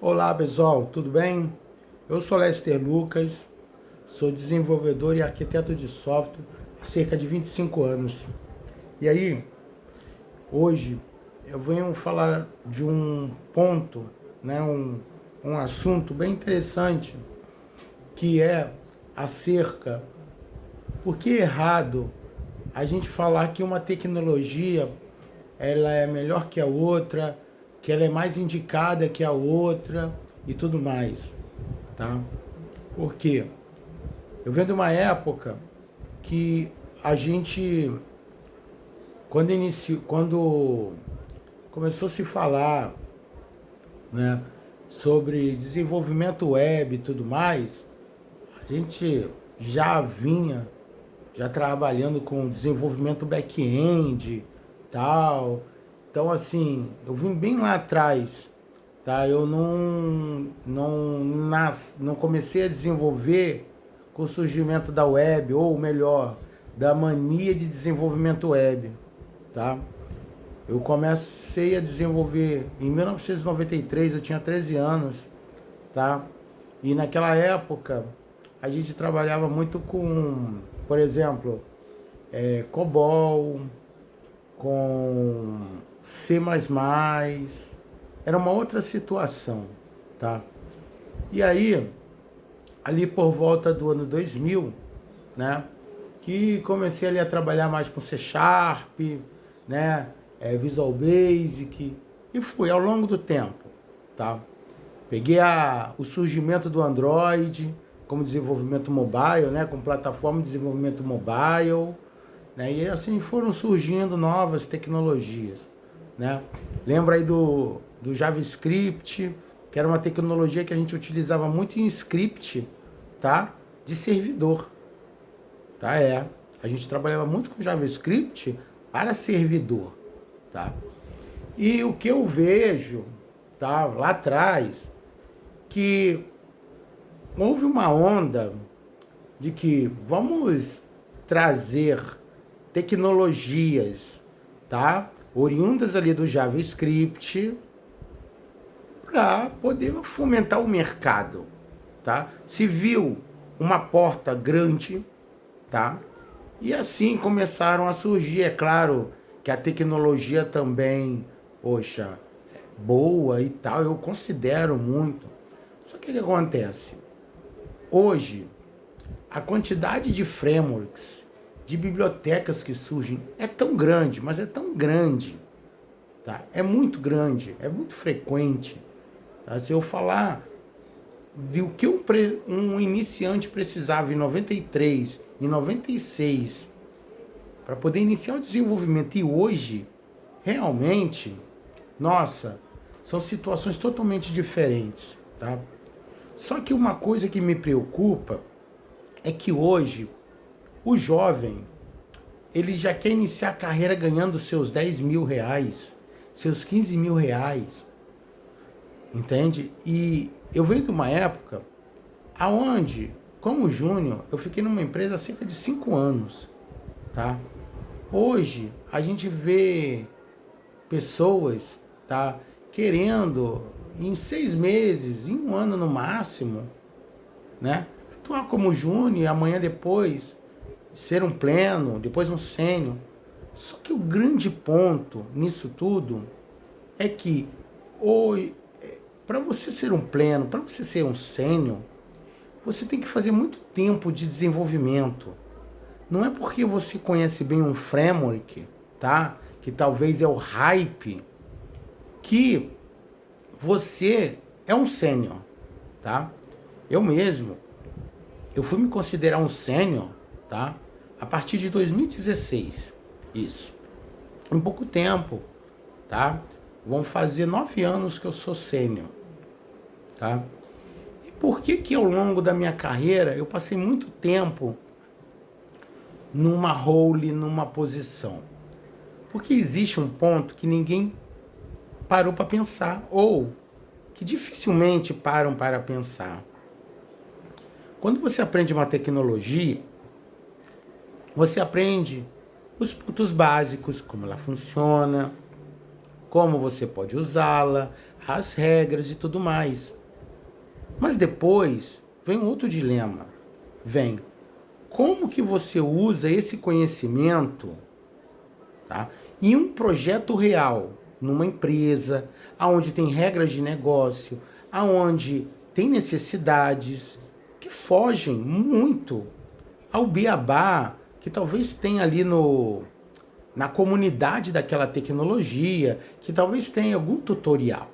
Olá pessoal, tudo bem? Eu sou Lester Lucas, sou desenvolvedor e arquiteto de software há cerca de 25 anos. E aí, hoje eu venho falar de um ponto, né, um assunto bem interessante, que é acerca por que é errado a gente falar que uma tecnologia ela é melhor que a outra, que ela é mais indicada que a outra e tudo mais, tá? Por quê? Eu venho de uma época que a gente, quando começou a se falar, né, sobre desenvolvimento web e tudo mais, a gente já vinha já trabalhando com desenvolvimento back-end, tal. Então assim, eu vim bem lá atrás, tá? Eu não comecei a desenvolver com o surgimento da web, ou melhor, da mania de desenvolvimento web, tá? Eu comecei a desenvolver em 1993, eu tinha 13 anos, tá? E naquela época a gente trabalhava muito com, por exemplo, COBOL, com C++, era uma outra situação, tá? E aí, ali por volta do ano 2000, né, que comecei ali a trabalhar mais com C Sharp, né, Visual Basic, e fui ao longo do tempo, tá? Peguei o surgimento do Android como desenvolvimento mobile, né, com plataforma de desenvolvimento mobile, né, e assim foram surgindo novas tecnologias, né? Lembra aí do JavaScript, que era uma tecnologia que a gente utilizava muito em script, tá? De servidor, tá? A gente trabalhava muito com JavaScript para servidor, tá? E o que eu vejo, tá? Lá atrás, que houve uma onda de que vamos trazer tecnologias, tá? Oriundas ali do JavaScript para poder fomentar o mercado, tá? Se viu uma porta grande, tá? E assim começaram a surgir, é claro que a tecnologia também, poxa, é boa e tal, eu considero muito. Só que o que acontece? Hoje, a quantidade de frameworks, de bibliotecas que surgem é tão grande, mas é tão grande, tá? É muito grande, é muito frequente. Tá? Se eu falar de o que um iniciante precisava em 93, em 96, para poder iniciar o desenvolvimento, e hoje, realmente, nossa, são situações totalmente diferentes, tá? Só que uma coisa que me preocupa é que hoje o jovem, ele já quer iniciar a carreira ganhando seus 10 mil reais, seus 15 mil reais, entende? E eu venho de uma época aonde, como júnior, eu fiquei numa empresa há cerca de 5 anos, tá? Hoje, a gente vê pessoas, tá, querendo, em 6 meses, em um ano no máximo, né, atuar como júnior e amanhã depois ser um pleno, depois um sênior. Só que o grande ponto nisso tudo é que para você ser um pleno, para você ser um sênior, você tem que fazer muito tempo de desenvolvimento. Não é porque você conhece bem um framework, tá? Que talvez é o hype, que você é um sênior, tá? Eu mesmo, eu fui me considerar um sênior, tá? A partir de 2016, isso. Em pouco tempo, tá? Vão fazer 9 anos que eu sou sênior, tá? E por que que ao longo da minha carreira eu passei muito tempo numa role, numa posição? Porque existe um ponto que ninguém parou para pensar, ou que dificilmente param para pensar. Quando você aprende uma tecnologia, você aprende os pontos básicos, como ela funciona, como você pode usá-la, as regras e tudo mais. Mas depois vem um outro dilema. Vem, como que você usa esse conhecimento, tá, em um projeto real, numa empresa, onde tem regras de negócio, aonde tem necessidades que fogem muito ao beabá que talvez tenha ali na comunidade daquela tecnologia, que talvez tenha algum tutorial.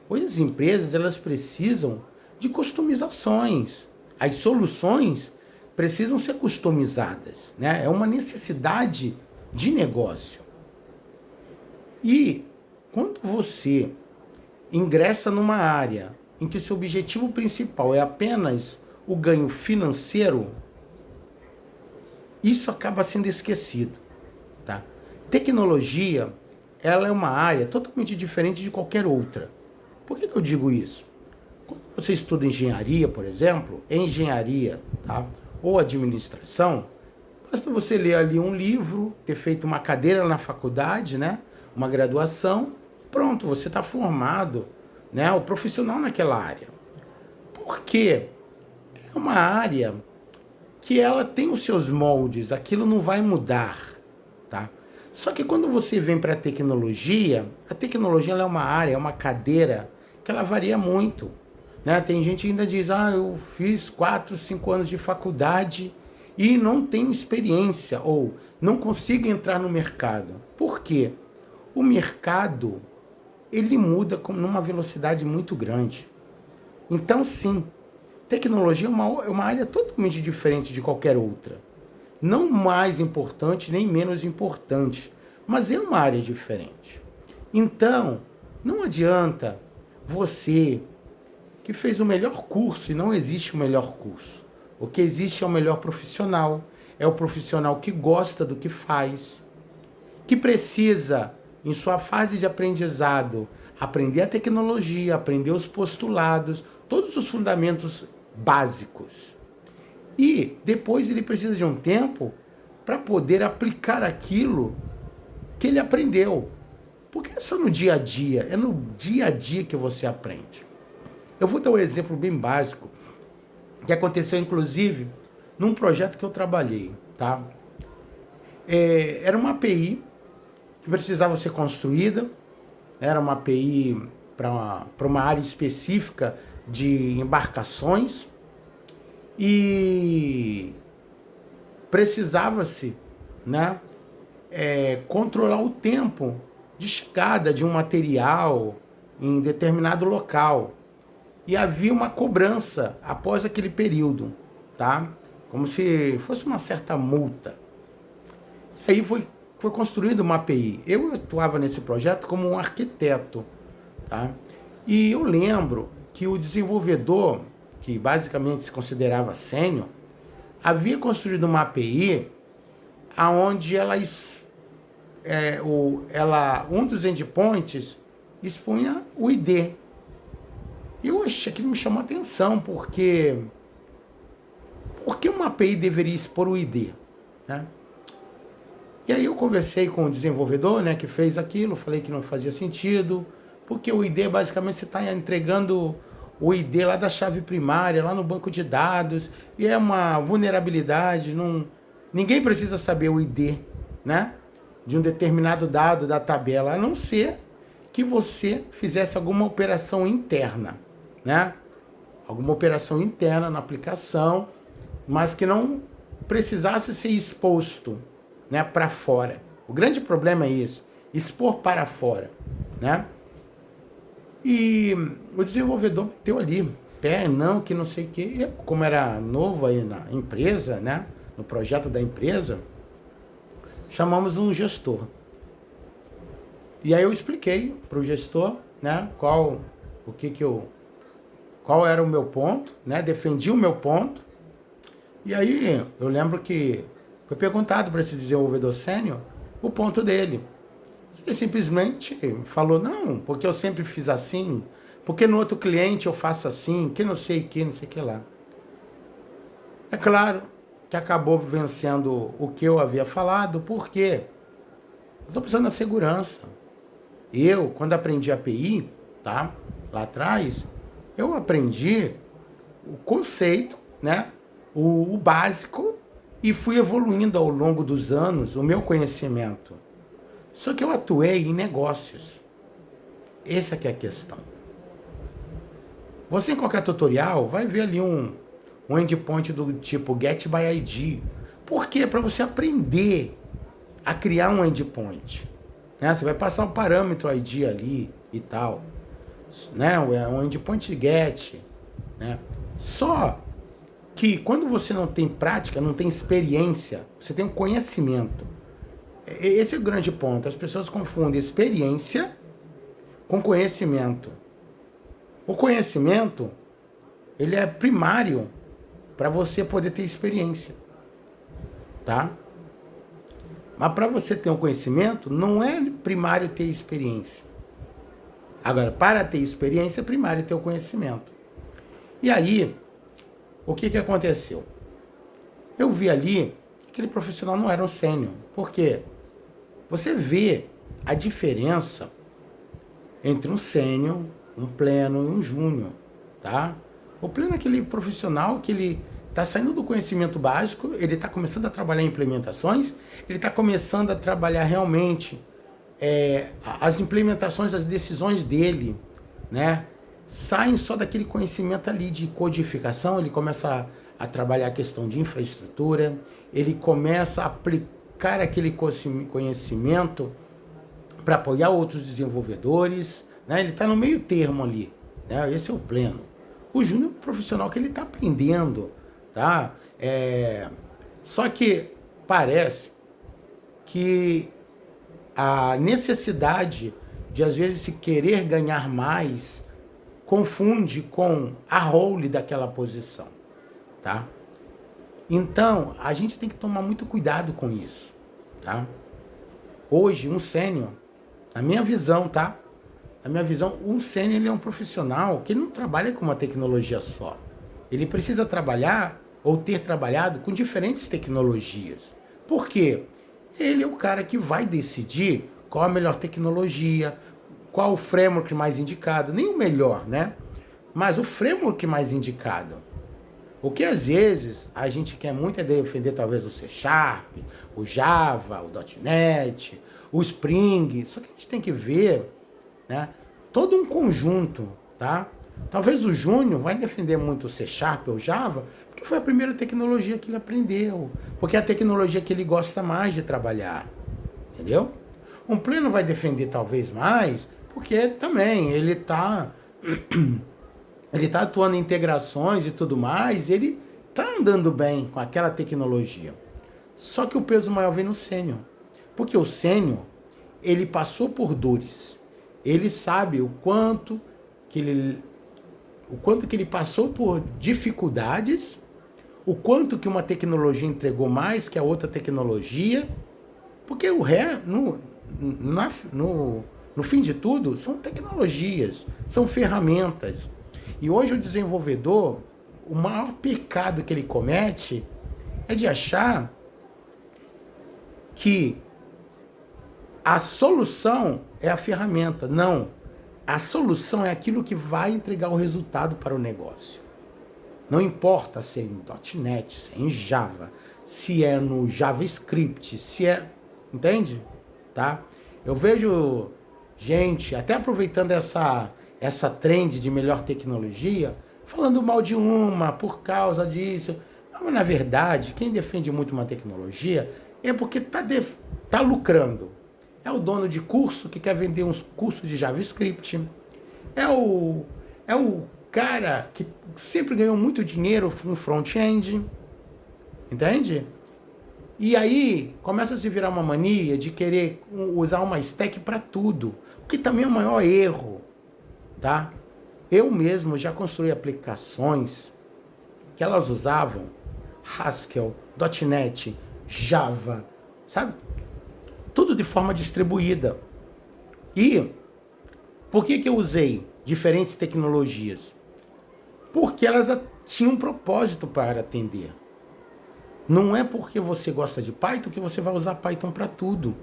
Hoje as empresas elas precisam de customizações. As soluções precisam ser customizadas, né? É uma necessidade de negócio. E quando você ingressa numa área em que o seu objetivo principal é apenas o ganho financeiro, isso acaba sendo esquecido, tá? Tecnologia, ela é uma área totalmente diferente de qualquer outra. Por que eu digo isso? Quando você estuda engenharia, por exemplo, engenharia, tá, ou administração, basta você ler ali um livro, ter feito uma cadeira na faculdade, né, uma graduação, pronto, você está formado, né, o profissional naquela área. Porque é uma área que ela tem os seus moldes, aquilo não vai mudar, tá? Só que quando você vem para a tecnologia ela é uma área, é uma cadeira que ela varia muito, né? Tem gente que ainda diz, eu fiz 4, 5 anos de faculdade e não tenho experiência, ou não consigo entrar no mercado. Por quê? O mercado, ele muda numa velocidade muito grande. Então, sim, tecnologia é uma área totalmente diferente de qualquer outra. Não mais importante, nem menos importante, mas é uma área diferente. Então, não adianta você que fez o melhor curso, e não existe o melhor curso. O que existe é o melhor profissional, é o profissional que gosta do que faz, que precisa, em sua fase de aprendizado, aprender a tecnologia, aprender os postulados, todos os fundamentos básicos. E depois ele precisa de um tempo para poder aplicar aquilo que ele aprendeu. Porque é só no dia a dia, é no dia a dia que você aprende. Eu vou dar um exemplo bem básico, que aconteceu inclusive num projeto que eu trabalhei, tá? Era uma API que precisava ser construída, era uma API para uma área específica de embarcações e precisava-se, né, controlar o tempo de chegada de um material em determinado local. E havia uma cobrança após aquele período, tá? Como se fosse uma certa multa. E aí foi construída uma API. Eu atuava nesse projeto como um arquiteto, tá? E eu lembro que o desenvolvedor, que basicamente se considerava sênior, havia construído uma API aonde um dos endpoints expunha o ID. Eu achei que me chamou a atenção, porque uma API deveria expor o ID, né? E aí eu conversei com o desenvolvedor, né, que fez aquilo, falei que não fazia sentido, porque o ID basicamente você está entregando o ID lá da chave primária, lá no banco de dados, e é uma vulnerabilidade, ninguém precisa saber o ID, né, de um determinado dado da tabela, a não ser que você fizesse alguma operação interna, né, alguma operação interna na aplicação, mas que não precisasse ser exposto, né, para fora. O grande problema é isso, expor para fora, né? E o desenvolvedor bateu ali, não, que não sei o que. Eu, como era novo aí na empresa, né, no projeto da empresa, chamamos um gestor. E aí eu expliquei para o gestor, né, qual era o meu ponto, né, defendi o meu ponto. E aí eu lembro que foi perguntado para esse desenvolvedor sênior o ponto dele. Ele simplesmente falou, não, porque eu sempre fiz assim, porque no outro cliente eu faço assim, que não sei o que lá. É claro que acabou vencendo o que eu havia falado, porque eu estou pensando na segurança. Eu, quando aprendi API, tá? lá atrás, eu aprendi o conceito, né? O básico, e fui evoluindo ao longo dos anos o meu conhecimento. Só que eu atuei em negócios. Essa que é a questão. Você em qualquer tutorial vai ver ali um endpoint do tipo Get by ID. Por quê? Para você aprender a criar um endpoint. Né? Você vai passar o parâmetro ID ali e tal. Né? É um endpoint get. Né? Só que quando você não tem prática, não tem experiência, você tem um conhecimento. Esse é o grande ponto. As pessoas confundem experiência com conhecimento. O conhecimento, ele é primário para você poder ter experiência, tá? Mas para você ter um conhecimento, não é primário ter experiência. Agora, para ter experiência, é primário ter o conhecimento. E aí, o que aconteceu? Eu vi ali que aquele profissional não era um sênior. Por quê? Você vê a diferença entre um sênior, um pleno e um júnior, tá? O pleno é aquele profissional que ele está saindo do conhecimento básico, ele está começando a trabalhar em implementações, ele está começando a trabalhar realmente as implementações, as decisões dele, né? Saem só daquele conhecimento ali de codificação, ele começa a trabalhar a questão de infraestrutura, ele começa a aplicar aquele conhecimento para apoiar outros desenvolvedores, né? Ele está no meio termo ali, né? Esse é o pleno. O júnior é um profissional que ele está aprendendo, tá? Só que parece que a necessidade de às vezes se querer ganhar mais confunde com a role daquela posição, tá? Então, a gente tem que tomar muito cuidado com isso, tá? Hoje, um sênior, na minha visão, tá? Na minha visão, um sênior ele é um profissional que ele não trabalha com uma tecnologia só. Ele precisa trabalhar ou ter trabalhado com diferentes tecnologias. Por quê? Ele é o cara que vai decidir qual a melhor tecnologia, qual o framework mais indicado. Nem o melhor, né? Mas o framework mais indicado. O que às vezes a gente quer muito é defender talvez o C Sharp, o Java, o .NET, o Spring. Só que a gente tem que ver, né, todo um conjunto, tá? Talvez o Júnior vai defender muito o C Sharp ou Java, porque foi a primeira tecnologia que ele aprendeu, porque é a tecnologia que ele gosta mais de trabalhar, entendeu? Um pleno vai defender talvez mais, porque também ele está atuando em integrações e tudo mais, ele está andando bem com aquela tecnologia. Só que o peso maior vem no sênior, porque o sênior, ele passou por dores, ele sabe o quanto que ele passou por dificuldades, o quanto que uma tecnologia entregou mais que a outra tecnologia, porque no fim de tudo, são tecnologias, são ferramentas. E hoje o desenvolvedor, o maior pecado que ele comete é de achar que a solução é a ferramenta. Não. A solução é aquilo que vai entregar o resultado para o negócio. Não importa se é em .NET, se é em Java, se é no JavaScript, se é... Entende? Tá? Eu vejo gente, até aproveitando essa trend de melhor tecnologia, falando mal de uma por causa disso. Mas, na verdade, quem defende muito uma tecnologia é porque tá lucrando. É o dono de curso que quer vender uns cursos de JavaScript. É o cara que sempre ganhou muito dinheiro no front-end. Entende? E aí começa a se virar uma mania de querer usar uma stack para tudo. O que também é o maior erro. Tá? Eu mesmo já construí aplicações que elas usavam Haskell, .NET, Java, sabe? Tudo de forma distribuída. E por que eu usei diferentes tecnologias? Porque elas tinham um propósito para atender. Não é porque você gosta de Python que você vai usar Python para tudo.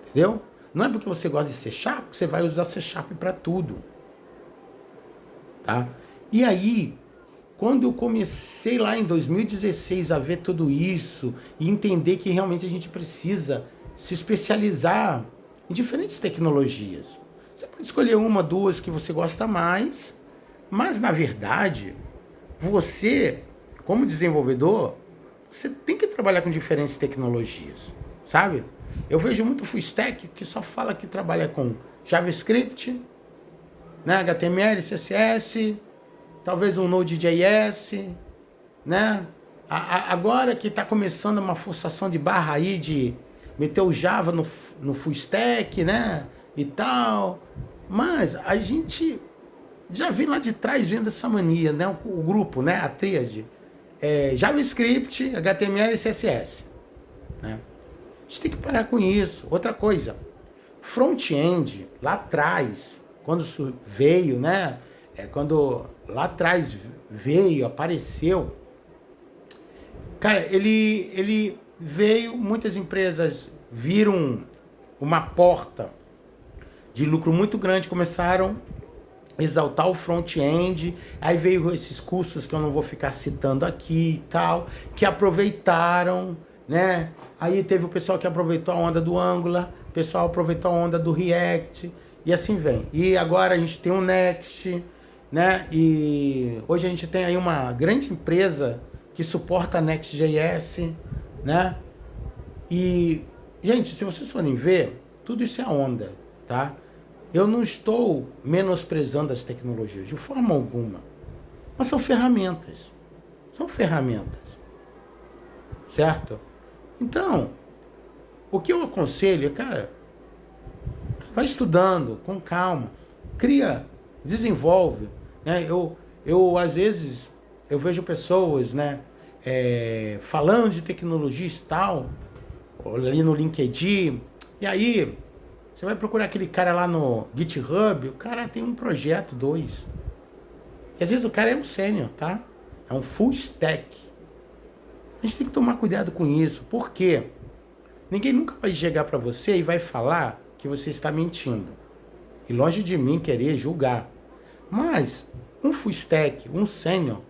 Entendeu? Não é porque você gosta de C Sharp que você vai usar C Sharp para tudo. tá? E aí, quando eu comecei lá em 2016 a ver tudo isso e entender que realmente a gente precisa se especializar em diferentes tecnologias. Você pode escolher uma, duas que você gosta mais, mas na verdade, você, como desenvolvedor, você tem que trabalhar com diferentes tecnologias, sabe? Eu vejo muito full stack que só fala que trabalha com JavaScript, né, HTML, CSS, talvez um Node.js, né? Agora que está começando uma forçação de barra aí de meter o Java no full stack, né? E tal. Mas a gente já vem lá de trás vendo essa mania, né? O grupo, né? A tríade. JavaScript, HTML e CSS. Né? A gente tem que parar com isso. Outra coisa, front-end, lá atrás, quando isso veio, né? Quando lá atrás veio, apareceu, cara, ele veio, muitas empresas viram uma porta de lucro muito grande, começaram a exaltar o front-end, aí veio esses cursos que eu não vou ficar citando aqui e tal, que aproveitaram, né? Aí teve o pessoal que aproveitou a onda do Angular, o pessoal aproveitou a onda do React, e assim vem. E agora a gente tem o Next, né? E hoje a gente tem aí uma grande empresa que suporta a Next.js, né? E, gente, se vocês forem ver, tudo isso é onda, tá? Eu não estou menosprezando as tecnologias, de forma alguma. Mas são ferramentas. São ferramentas. Certo? Então, o que eu aconselho é, cara, vai estudando, com calma. Cria, desenvolve. Né? Eu às vezes, eu vejo pessoas, né, falando de tecnologias e tal, ali no LinkedIn, e aí você vai procurar aquele cara lá no GitHub, o cara tem um projeto, dois. E às vezes o cara é um sênior, tá? É um full stack. A gente tem que tomar cuidado com isso. Por quê? Ninguém nunca vai chegar para você e vai falar que você está mentindo. E longe de mim querer julgar. Mas um full stack, um sênior,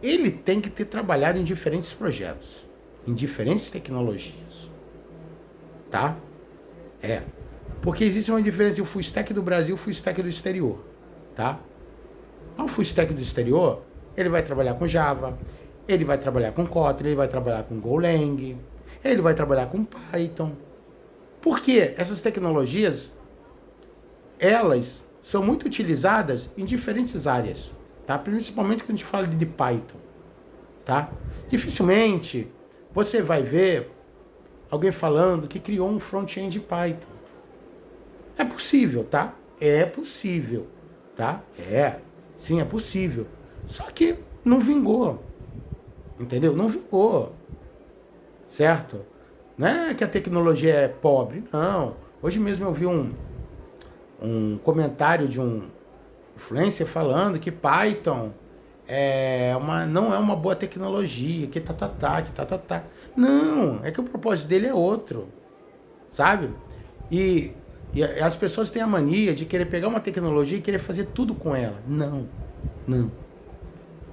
ele tem que ter trabalhado em diferentes projetos, em diferentes tecnologias. Tá? Porque existe uma diferença entre o full stack do Brasil e o full stack do exterior, tá? O full stack do exterior, ele vai trabalhar com Java, ele vai trabalhar com Kotlin, ele vai trabalhar com Golang, ele vai trabalhar com Python. Porque essas tecnologias, elas são muito utilizadas em diferentes áreas, tá? Principalmente quando a gente fala de Python, tá? Dificilmente você vai ver alguém falando que criou um front-end Python. É possível, tá? É possível, tá? Sim, é possível. Só que não vingou, entendeu? Não vingou, certo? Não é que a tecnologia é pobre, não. Hoje mesmo eu vi um comentário de um influencer falando que Python não é uma boa tecnologia, que tá. Não, é que o propósito dele é outro, sabe? E as pessoas têm a mania de querer pegar uma tecnologia e querer fazer tudo com ela. Não.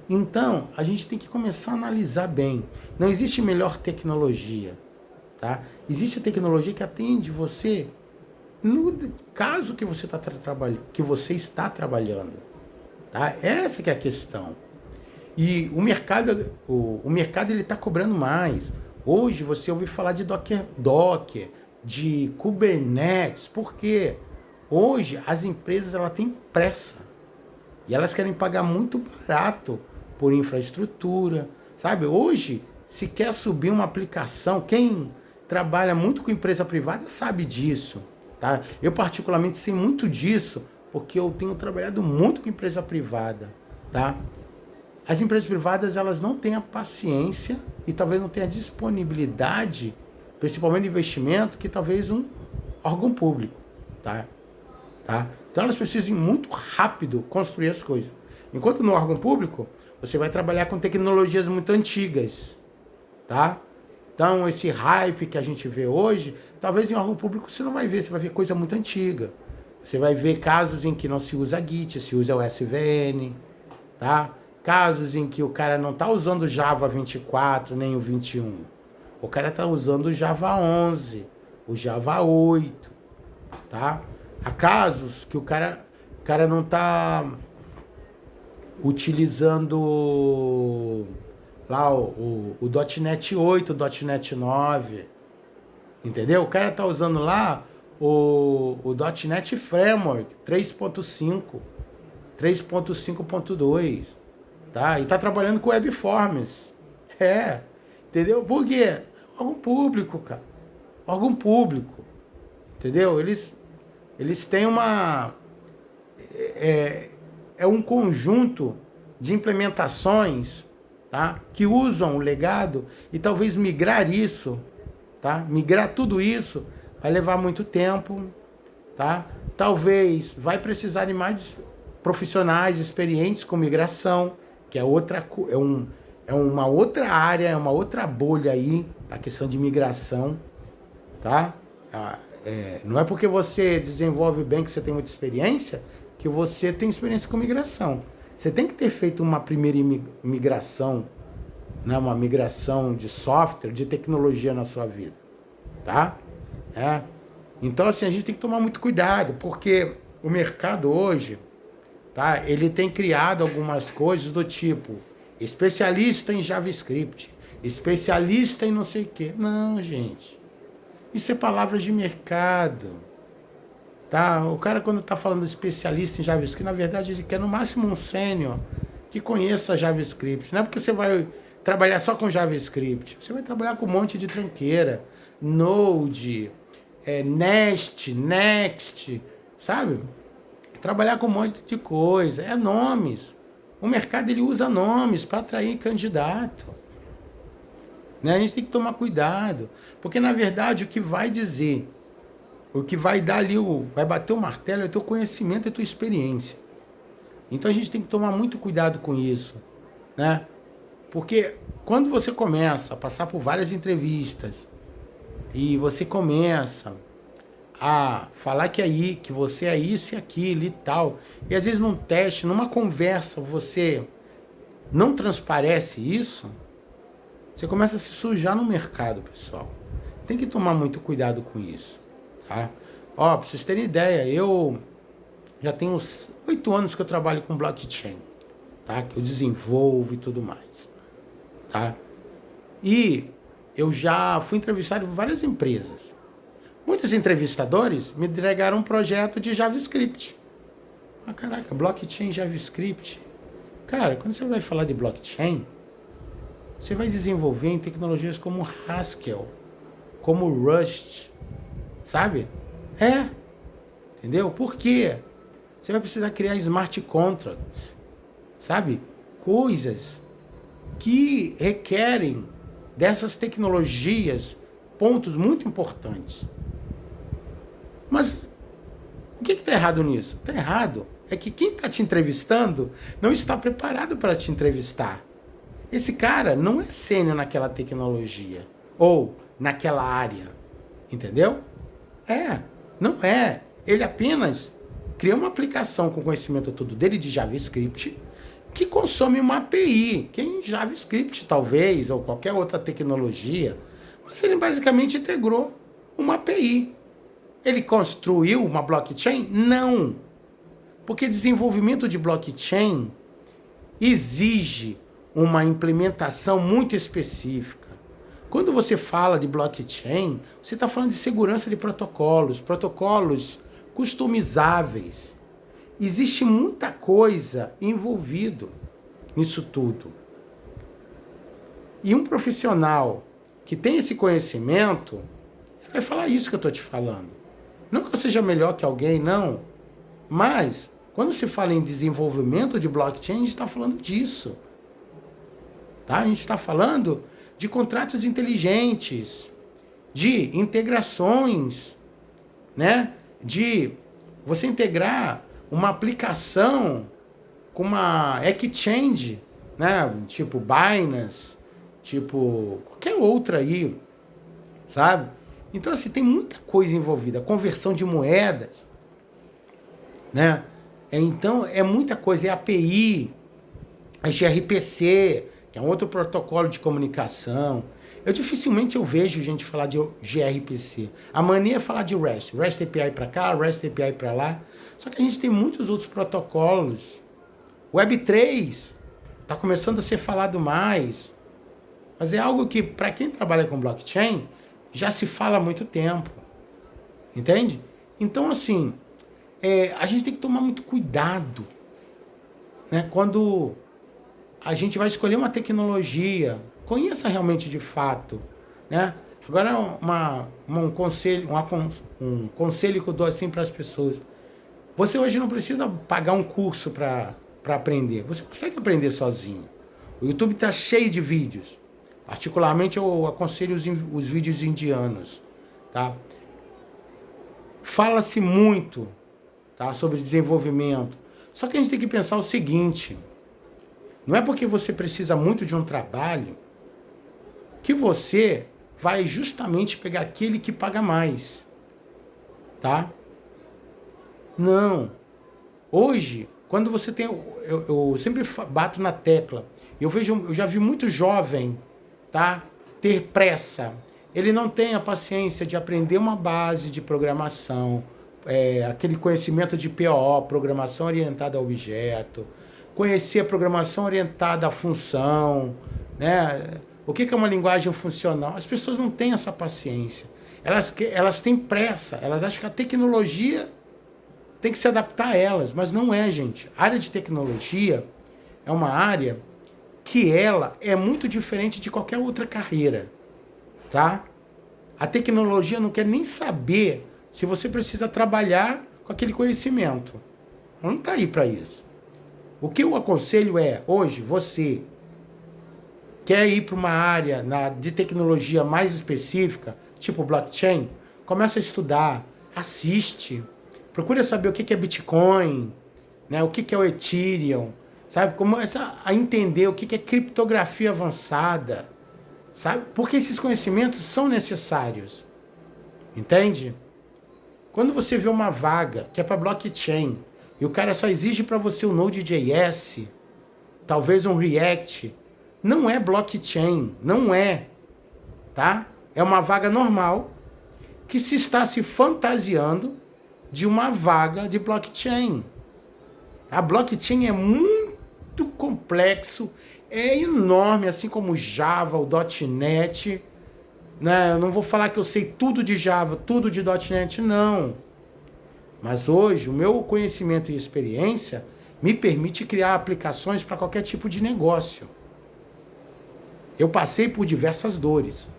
Então, a gente tem que começar a analisar bem. Não existe melhor tecnologia, tá? Existe a tecnologia que atende você no caso que você está trabalhando, tá? Essa que é a questão. E o mercado ele está cobrando mais. Hoje você ouve falar de Docker, de Kubernetes. Por quê? Hoje as empresas ela têm pressa e elas querem pagar muito barato por infraestrutura, sabe? Hoje, se quer subir uma aplicação, quem trabalha muito com empresa privada sabe disso, tá? Eu particularmente sei muito disso porque eu tenho trabalhado muito com empresa privada, tá? As empresas privadas elas não têm a paciência e talvez não tenham a disponibilidade, principalmente de investimento, que talvez um órgão público, tá? Então elas precisam muito rápido construir as coisas. Enquanto no órgão público, você vai trabalhar com tecnologias muito antigas, tá? Então esse hype que a gente vê hoje, talvez em órgão público você não vai ver, você vai ver coisa muito antiga. Você vai ver casos em que não se usa Git, se usa o SVN, tá? Casos em que o cara não está usando o Java 24 nem o 21. O cara está usando o Java 11, o Java 8, tá? Há casos que o cara não está utilizando lá o .NET 8, o .NET 9, entendeu? O cara está usando lá o .NET Framework 3.5, 3.5.2, tá? E tá trabalhando com WebForms. Entendeu? Por quê? Algum público, cara. Algum público. Entendeu? Eles têm uma... É um conjunto de implementações, tá? Que usam o legado e talvez migrar isso, tá? Migrar tudo isso vai levar muito tempo, tá? Talvez vai precisar de mais profissionais experientes com migração, que é uma outra área, é uma outra bolha aí, a questão de migração, tá? Não é porque você desenvolve bem, que você tem muita experiência, que você tem experiência com migração. Você tem que ter feito uma primeira migração, né? Uma migração de software, de tecnologia na sua vida, tá? Então, assim, a gente tem que tomar muito cuidado, porque o mercado hoje, tá? Ele tem criado algumas coisas do tipo especialista em JavaScript, especialista em não sei o quê. Não, gente. Isso é palavras de mercado, tá? O cara, quando tá falando especialista em JavaScript, na verdade ele quer no máximo um sênior que conheça JavaScript. Não é porque você vai trabalhar só com JavaScript. Você vai trabalhar com um monte de tranqueira, Node, Nest, Next, sabe? Trabalhar com um monte de coisa. É nomes. O mercado ele usa nomes para atrair candidato. Né? A gente tem que tomar cuidado. Porque, na verdade, o que vai dizer, o que vai dar ali, vai bater o martelo é o teu conhecimento e a tua experiência. Então a gente tem que tomar muito cuidado com isso. Né? Porque quando você começa a passar por várias entrevistas e você começa a falar que você é isso e aquilo e tal, e às vezes num teste, numa conversa, você não transparece isso, você começa a se sujar no mercado, pessoal. Tem que tomar muito cuidado com isso, tá? Ó, pra vocês terem ideia, eu já tenho uns 8 anos que eu trabalho com blockchain, tá? Que eu desenvolvo e tudo mais, tá? E eu já fui entrevistado por várias empresas. Muitos entrevistadores me entregaram um projeto de JavaScript. Ah, caraca, blockchain JavaScript. Cara, quando você vai falar de blockchain, você vai desenvolver em tecnologias como Haskell, como Rust, sabe? Entendeu? Por quê? Você vai precisar criar smart contracts, sabe? Coisas que requerem dessas tecnologias, pontos muito importantes. Mas o que está errado nisso? Está errado é que quem está te entrevistando não está preparado para te entrevistar. Esse cara não é sênior naquela tecnologia ou naquela área, entendeu? Não é. Ele apenas cria uma aplicação com conhecimento todo dele de JavaScript que consome uma API, que é em JavaScript talvez, ou qualquer outra tecnologia, mas ele basicamente integrou uma API. Ele construiu uma blockchain? Não. Porque desenvolvimento de blockchain exige uma implementação muito específica. Quando você fala de blockchain, você está falando de segurança de protocolos, protocolos customizáveis. Existe muita coisa envolvido nisso tudo. E um profissional que tem esse conhecimento, vai falar isso que eu estou te falando. Não que eu seja melhor que alguém, não. Mas, quando se fala em desenvolvimento de blockchain, a gente está falando disso. Tá? A gente está falando de contratos inteligentes, de integrações, né? De você integrar uma aplicação com uma exchange, né? Tipo Binance, tipo qualquer outra aí, sabe? Então, assim, tem muita coisa envolvida. Conversão de moedas. né? Então, é muita coisa, é API, é gRPC, que é um outro protocolo de comunicação. Dificilmente eu vejo gente falar de gRPC. A mania é falar de REST. REST API para cá, REST API para lá. Só que a gente tem muitos outros protocolos. Web3 está começando a ser falado mais. Mas é algo que, para quem trabalha com blockchain, já se fala há muito tempo. Entende? Então, assim, a gente tem que tomar muito cuidado, né? Quando a gente vai escolher uma tecnologia, conheça realmente de fato, né? Agora, um conselho que eu dou assim para as pessoas. Você hoje não precisa pagar um curso para aprender. Você consegue aprender sozinho. O YouTube está cheio de vídeos. Particularmente, eu aconselho os vídeos indianos, tá? Fala-se muito, tá, sobre desenvolvimento. Só que a gente tem que pensar o seguinte: não é porque você precisa muito de um trabalho que você vai justamente pegar aquele que paga mais, tá? Não. Hoje, quando você tem... Eu sempre bato na tecla. Eu já vi muito jovem, tá, ter pressa. Ele não tem a paciência de aprender uma base de programação, aquele conhecimento de POO, programação orientada a objeto, conhecer a programação orientada à função, né? O que é uma linguagem funcional? As pessoas não têm essa paciência. Elas têm pressa, elas acham que a tecnologia tem que se adaptar a elas, mas não é, gente. A área de tecnologia é uma área que ela é muito diferente de qualquer outra carreira, tá? A tecnologia não quer nem saber se você precisa trabalhar com aquele conhecimento. Ela não está aí para isso. O que eu aconselho hoje, você quer ir para uma área de tecnologia mais específica, tipo blockchain, começa a estudar, assiste, procura saber o que é Bitcoin, né? O que é o Ethereum, sabe? Começa a entender o que é criptografia avançada, sabe? Porque esses conhecimentos são necessários, entende? Quando você vê uma vaga que é para blockchain e o cara só exige para você o Node.js, talvez um React, não é blockchain, não é, tá? É uma vaga normal que se está se fantasiando de uma vaga de blockchain. A blockchain é muito complexo, é enorme, assim como Java, o .NET, né? Eu não vou falar que eu sei tudo de Java, tudo de .NET, não. Mas hoje, o meu conhecimento e experiência me permite criar aplicações para qualquer tipo de negócio. Eu passei por diversas dores.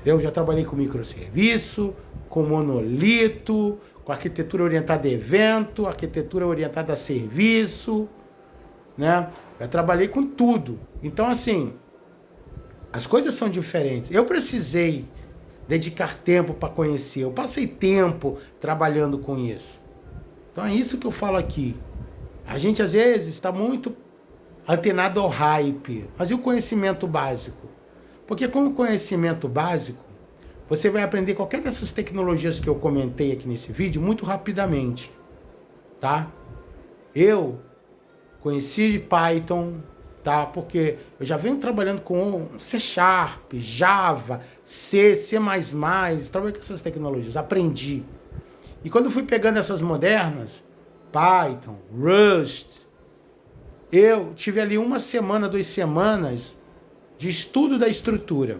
Eu já trabalhei com microserviço, com monolito, com arquitetura orientada a evento, arquitetura orientada a serviço, né? Eu trabalhei com tudo. Então, assim, as coisas são diferentes. Eu precisei dedicar tempo para conhecer. Eu passei tempo trabalhando com isso. Então é isso que eu falo aqui. A gente, às vezes, está muito antenado ao hype. Mas e o conhecimento básico? Porque com o conhecimento básico, você vai aprender qualquer dessas tecnologias que eu comentei aqui nesse vídeo muito rapidamente, tá? Eu conheci Python, tá? Porque eu já venho trabalhando com C#, Java, C++, trabalhei com essas tecnologias, aprendi. E quando eu fui pegando essas modernas, Python, Rust, eu tive ali 1 semana, 2 semanas de estudo da estrutura.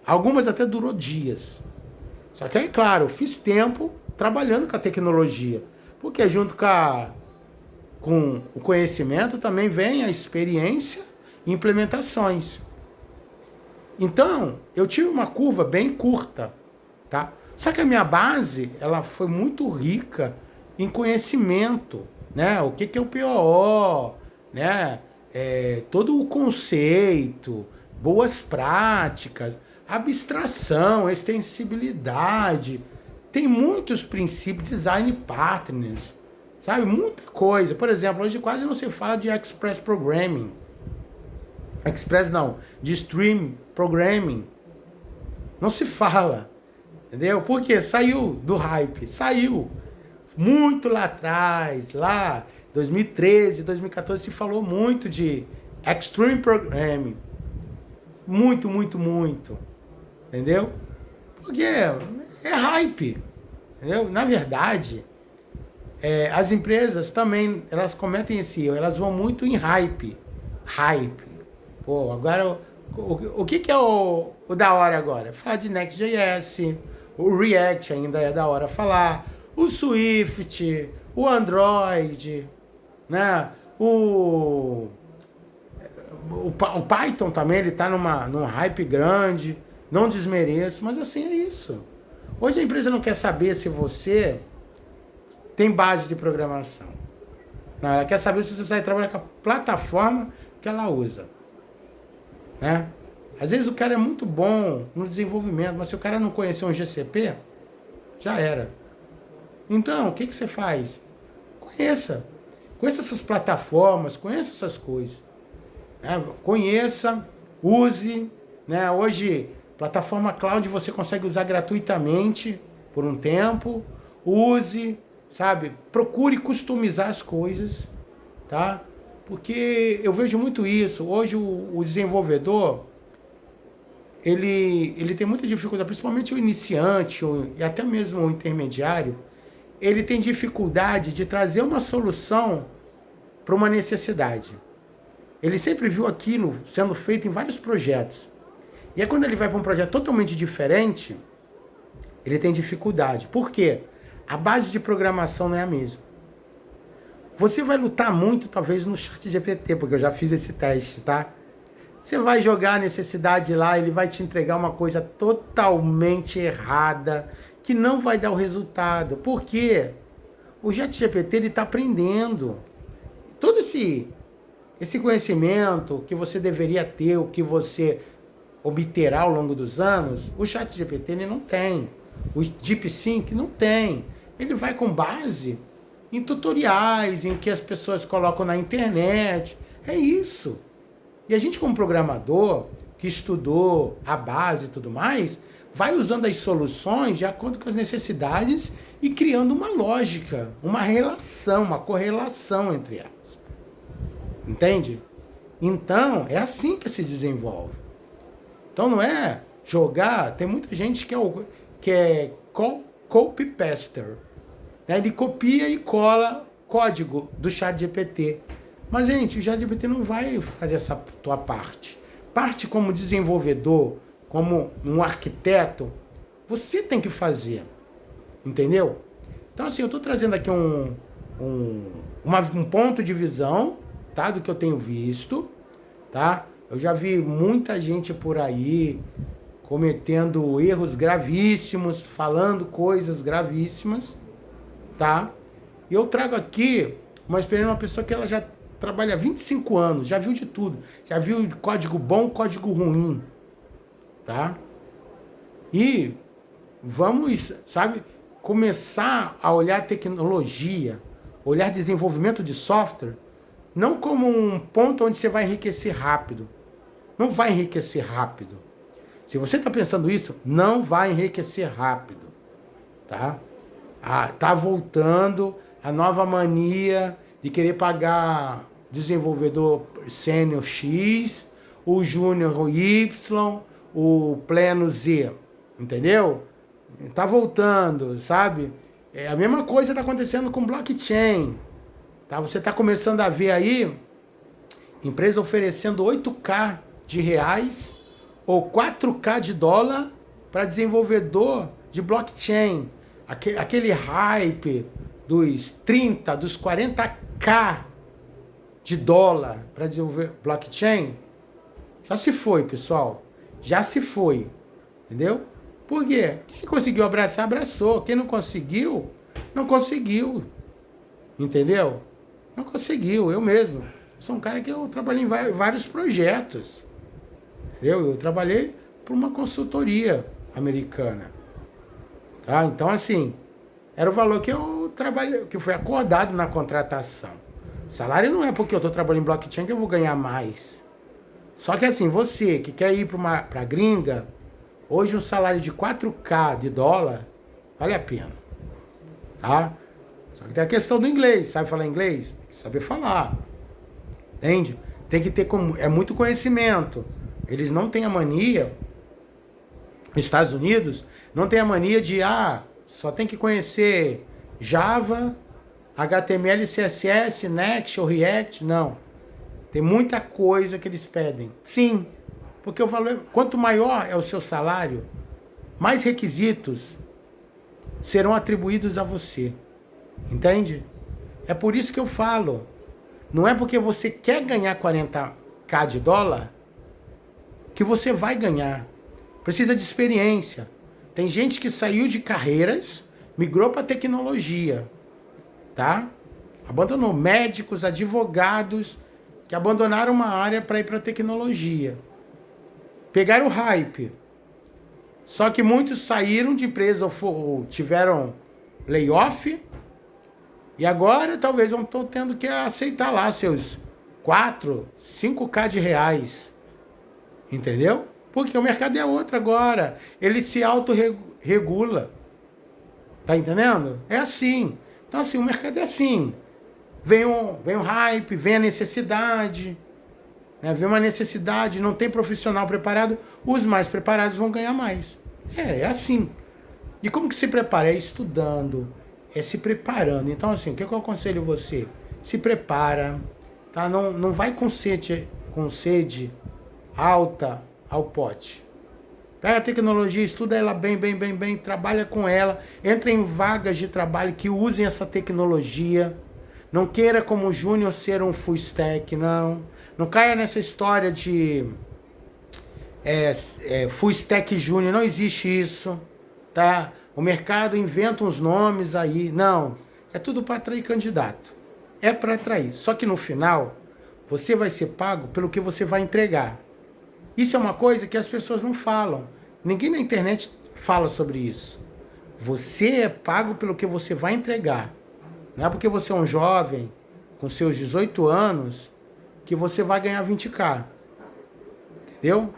Algumas até durou dias. Só que, é claro, eu fiz tempo trabalhando com a tecnologia. Porque junto com o conhecimento também vem a experiência e implementações. Então, eu tive uma curva bem curta, tá? Só que a minha base, ela foi muito rica em conhecimento, né? O que é o POO, né? Todo o conceito, boas práticas, abstração, extensibilidade. Tem muitos princípios, design patterns, sabe? Muita coisa. Por exemplo, hoje quase não se fala de Express Programming. De Stream Programming. Não se fala. Entendeu? Porque saiu do hype, saiu. Muito lá atrás, lá 2013, 2014, se falou muito de Extreme Programming. Muito, muito, muito. Entendeu? Porque é hype. Entendeu? Na verdade, as empresas também, elas cometem esse erro, elas vão muito em hype. Hype. Pô, agora, o que é o da hora agora? Falar de Next.js, o React ainda é da hora falar, o Swift, o Android, né? O Python também, ele tá num hype grande, não desmereço, mas assim é isso. Hoje a empresa não quer saber se você tem base de programação. Não, ela quer saber se você sai trabalhar com a plataforma que ela usa. Né? Às vezes o cara é muito bom no desenvolvimento, mas se o cara não conhecer um GCP, já era. Então, o que você faz? Conheça. Conheça essas plataformas, conheça essas coisas. Né? Conheça, use. Né? Hoje, plataforma cloud você consegue usar gratuitamente por um tempo. Use, sabe? Procure customizar as coisas, tá? Porque eu vejo muito isso. Hoje o desenvolvedor, ele tem muita dificuldade, principalmente o iniciante e até mesmo o intermediário, ele tem dificuldade de trazer uma solução para uma necessidade. Ele sempre viu aquilo sendo feito em vários projetos. E aí quando ele vai para um projeto totalmente diferente, ele tem dificuldade. Por quê? A base de programação não é a mesma. Você vai lutar muito, talvez, no ChatGPT, porque eu já fiz esse teste, tá? Você vai jogar a necessidade lá, ele vai te entregar uma coisa totalmente errada, que não vai dar o resultado. Por quê? O ChatGPT, ele está aprendendo. Todo esse conhecimento que você deveria ter, o que você obterá ao longo dos anos, o ChatGPT ele não tem. O DeepSync não tem. Ele vai com base em tutoriais, em que as pessoas colocam na internet. É isso. E a gente, como programador, que estudou a base e tudo mais, vai usando as soluções de acordo com as necessidades e criando uma lógica, uma relação, uma correlação entre elas. Entende? Então, é assim que se desenvolve. Então, não é jogar... Tem muita gente que é copy-paster. Né? Ele copia e cola código do ChatGPT. Mas, gente, o ChatGPT não vai fazer essa tua parte. Parte como desenvolvedor, como um arquiteto, você tem que fazer. Entendeu? Então, assim, eu estou trazendo aqui um ponto de visão, tá? Do que eu tenho visto, tá? Eu já vi muita gente por aí cometendo erros gravíssimos, falando coisas gravíssimas, tá? E eu trago aqui uma experiência de uma pessoa que ela já trabalha há 25 anos, já viu de tudo. Já viu código bom, código ruim, tá? E vamos, sabe, começar a olhar tecnologia, olhar desenvolvimento de software, não como um ponto onde você vai enriquecer rápido. Não vai enriquecer rápido. Se você está pensando isso, não vai enriquecer rápido, tá? Tá voltando a nova mania de querer pagar desenvolvedor sênior X, o júnior Y, o pleno Z, entendeu? Tá voltando, sabe? A mesma coisa está acontecendo com blockchain, tá? Você está começando a ver aí empresa oferecendo 8K de reais ou 4K de dólar para desenvolvedor de blockchain. Aquele hype dos 30, dos 40K de dólar para desenvolver blockchain, já se foi, pessoal. Já se foi. Entendeu? Por quê? Quem conseguiu abraçar, abraçou. Quem não conseguiu, não conseguiu. Entendeu? Não conseguiu. Eu mesmo. Sou um cara que eu trabalhei em vários projetos. Entendeu? Eu trabalhei para uma consultoria americana. Tá? Então, assim, era o valor que eu trabalhei, que foi acordado na contratação. O salário não é porque eu estou trabalhando em blockchain que eu vou ganhar mais. Só que assim, você que quer ir para gringa, Hoje um salário de 4K de dólar vale a pena, tá? Só que tem a questão do inglês. Sabe falar inglês? Tem que saber falar. Entende? Tem que ter muito conhecimento. Eles não têm a mania, Estados Unidos, não tem a mania de, só tem que conhecer Java, HTML, CSS, Next ou React. Não. Tem muita coisa que eles pedem. Sim, porque o valor, quanto maior é o seu salário, mais requisitos serão atribuídos a você. Entende? É por isso que eu falo. Não é porque você quer ganhar 40k de dólar que você vai ganhar. Precisa de experiência. Tem gente que saiu de carreiras, migrou para tecnologia, tá? Abandonou médicos, advogados que abandonaram uma área para ir para tecnologia. Pegaram o hype. Só que muitos saíram de empresa ou tiveram layoff. E agora talvez eu estou tendo que aceitar lá seus 4, 5k de reais. Entendeu? Porque o mercado é outro agora. Ele se autorregula. Tá entendendo? É assim. Então assim, o mercado é assim. Vem o hype, vem a necessidade. Né? Vem uma necessidade, não tem profissional preparado. Os mais preparados vão ganhar mais. É assim. E como que se prepara? É estudando. É se preparando. Então assim, o que eu aconselho você? Se prepara. Tá? Não vai com sede alta ao pote. Pega a tecnologia, estuda ela bem, trabalha com ela, entra em vagas de trabalho que usem essa tecnologia. Não queira como júnior ser um full stack, não. Não caia nessa história de full stack júnior, não existe isso, tá? O mercado inventa uns nomes aí, não. É tudo para atrair candidato. É para atrair. Só que no final, você vai ser pago pelo que você vai entregar. Isso é uma coisa que as pessoas não falam. Ninguém na internet fala sobre isso. Você é pago pelo que você vai entregar. Não é porque você é um jovem, com seus 18 anos, que você vai ganhar 20k. Entendeu?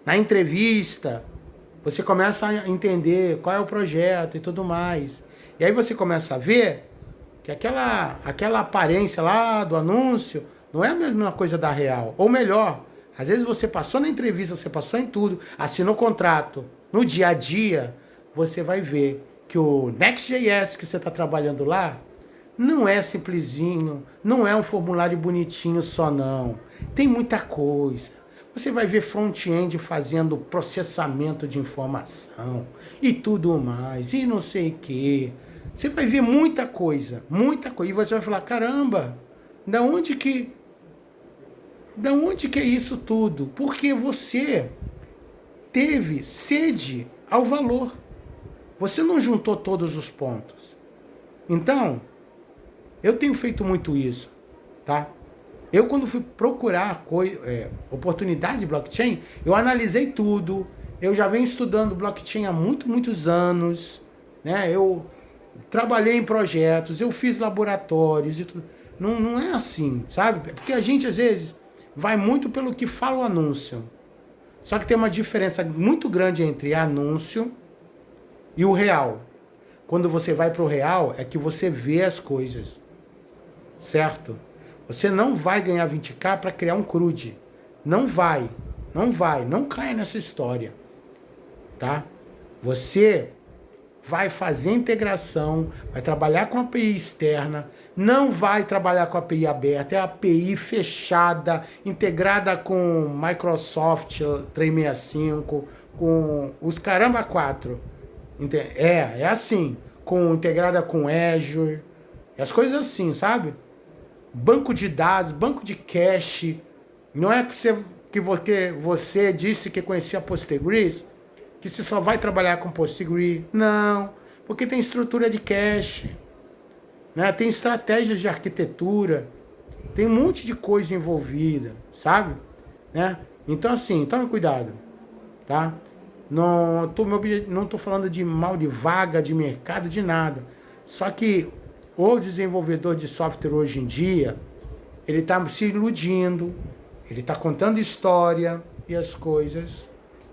Na entrevista, você começa a entender qual é o projeto e tudo mais. E aí você começa a ver que aquela aparência lá do anúncio não é a mesma coisa da real. Ou melhor, às vezes você passou na entrevista, você passou em tudo, assinou contrato. No dia a dia, você vai ver que o Next.js que você está trabalhando lá não é simplesinho, não é um formulário bonitinho só não. Tem muita coisa. Você vai ver front-end fazendo processamento de informação e tudo mais, e não sei o quê. Você vai ver muita coisa. E você vai falar, caramba, da onde que é isso tudo? Porque você teve sede ao valor. Você não juntou todos os pontos. Então, eu tenho feito muito isso, tá? Eu, quando fui procurar oportunidade de blockchain, eu analisei tudo. Eu já venho estudando blockchain há muitos anos, né? Eu trabalhei em projetos, eu fiz laboratórios e tudo. Não é assim, sabe? Porque a gente, às vezes, vai muito pelo que fala o anúncio. Só que tem uma diferença muito grande entre anúncio e o real. Quando você vai para o real, é que você vê as coisas. Certo? Você não vai ganhar 20k para criar um CRUD. Não vai. Não caia nessa história. Tá? Você vai fazer integração, vai trabalhar com a API externa, não vai trabalhar com a API aberta, é a API fechada, integrada com Microsoft 365, com os caramba 4. É assim, integrada com Azure, as coisas assim, sabe? Banco de dados, banco de cache. Não é que você disse que conhecia Postgres, que você só vai trabalhar com Postgres. Não, porque tem estrutura de cache, né? Tem estratégias de arquitetura, tem um monte de coisa envolvida, sabe? Né? Então assim, tome cuidado, tá? Não tô falando de mal de vaga, de mercado, de nada. Só que o desenvolvedor de software hoje em dia, ele está se iludindo, ele está contando história e as coisas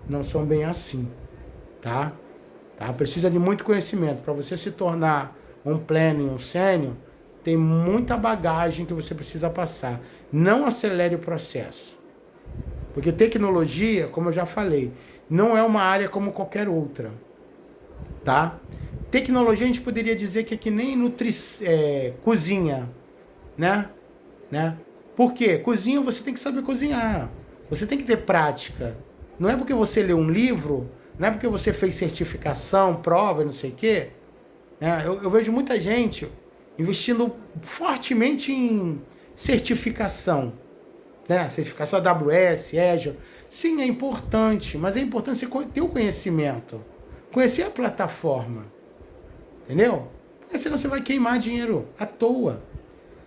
não são bem assim, tá? Precisa de muito conhecimento. Para você se tornar um pleno e um sênior, tem muita bagagem que você precisa passar. Não acelere o processo. Porque tecnologia, como eu já falei, não é uma área como qualquer outra, tá? Tecnologia a gente poderia dizer que é que nem cozinha, né? Por quê? Cozinha você tem que saber cozinhar. Você tem que ter prática. Não é porque você leu um livro, não é porque você fez certificação, prova, não sei o quê. Eu vejo muita gente investindo fortemente em certificação. Né? Certificação AWS, Azure. Sim, é importante, mas é importante você ter o conhecimento. Conhecer a plataforma. Entendeu? Porque senão você vai queimar dinheiro à toa.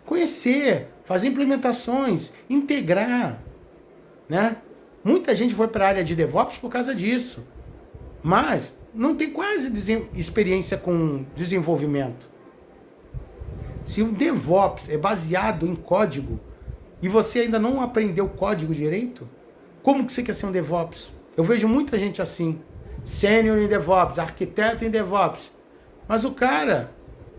Conhecer, fazer implementações, integrar. Né? Muita gente foi para a área de DevOps por causa disso. Mas não tem quase experiência com desenvolvimento. Se o DevOps é baseado em código e você ainda não aprendeu código direito, como que você quer ser um DevOps? Eu vejo muita gente assim, sênior em DevOps, arquiteto em DevOps, mas o cara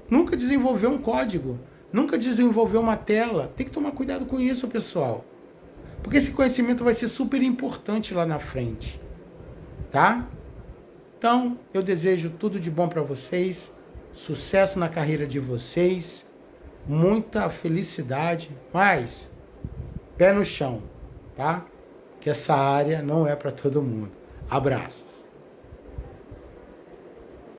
nunca desenvolveu um código, nunca desenvolveu uma tela. Tem que tomar cuidado com isso, pessoal, porque esse conhecimento vai ser super importante lá na frente, tá? Então, eu desejo tudo de bom para vocês, sucesso na carreira de vocês, muita felicidade, mas pé no chão, tá? Que essa área não é para todo mundo. Abraço.